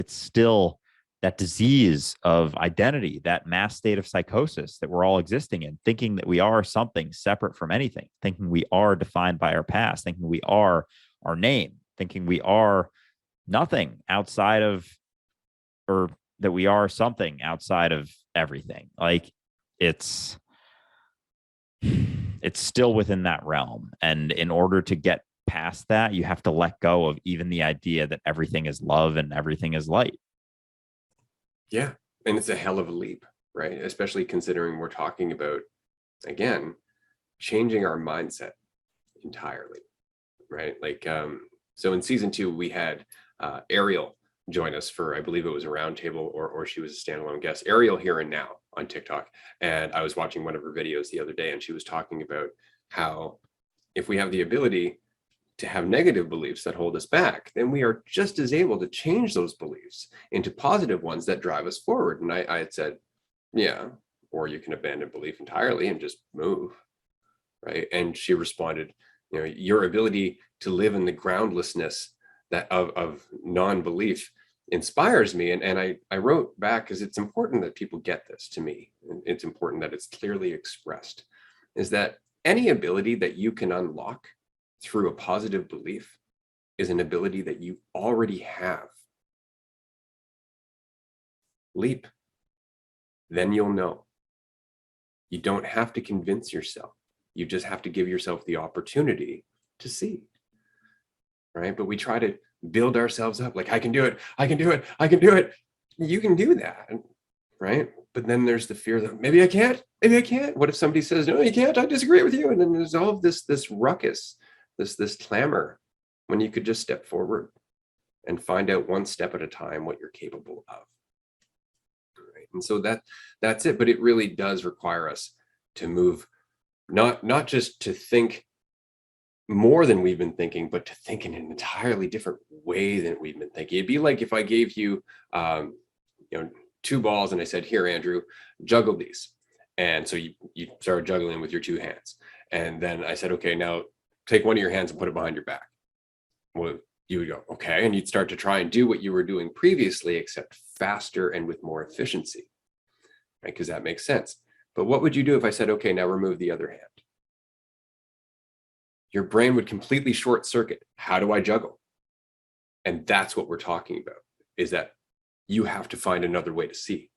it's still that disease of identity, that mass state of psychosis that we're all existing in, thinking that we are something separate from anything, thinking we are defined by our past, thinking we are our name, thinking we are nothing outside of, or that we are something outside of everything. Like it's it's still within that realm. And in order to get past that, you have to let go of even the idea that everything is love and everything is light. Yeah. And it's a hell of a leap, right? Especially considering we're talking about, again, changing our mindset entirely, right? Like, so in season 2, we had Ariel join us for, I believe it was a roundtable, or she was a standalone guest. Ariel Here and Now on TikTok. And I was watching one of her videos the other day, and she was talking about how if we have the ability to have negative beliefs that hold us back, then we are just as able to change those beliefs into positive ones that drive us forward. And I had said, yeah, or you can abandon belief entirely and just move, right? And she responded, your ability to live in the groundlessness that of non-belief inspires me. And I wrote back, because it's important that people get this. To me, it's important that it's clearly expressed, is that any ability that you can unlock through a positive belief is an ability that you already have. Leap. Then you'll know. You don't have to convince yourself. You just have to give yourself the opportunity to see. Right? But we try to build ourselves up like, I can do it. I can do it. I can do it. You can do that. Right? But then there's the fear that maybe I can't. Maybe I can't. What if somebody says, no, you can't. I disagree with you. And then there's all of this ruckus, this clamor, when you could just step forward and find out one step at a time what you're capable of. Right? And so that's it. But it really does require us to move, not just to think more than we've been thinking, but to think in an entirely different way than we've been thinking. It'd be like if I gave you, 2 balls and I said, here, Andrew, juggle these. And so you started juggling with your 2 hands. And then I said, okay, now take one of your hands and put it behind your back. Well, you would go, okay. And you'd start to try and do what you were doing previously, except faster and with more efficiency, right? Because that makes sense. But what would you do if I said, okay, now remove the other hand? Your brain would completely short circuit. How do I juggle? And that's what we're talking about, is that you have to find another way to see.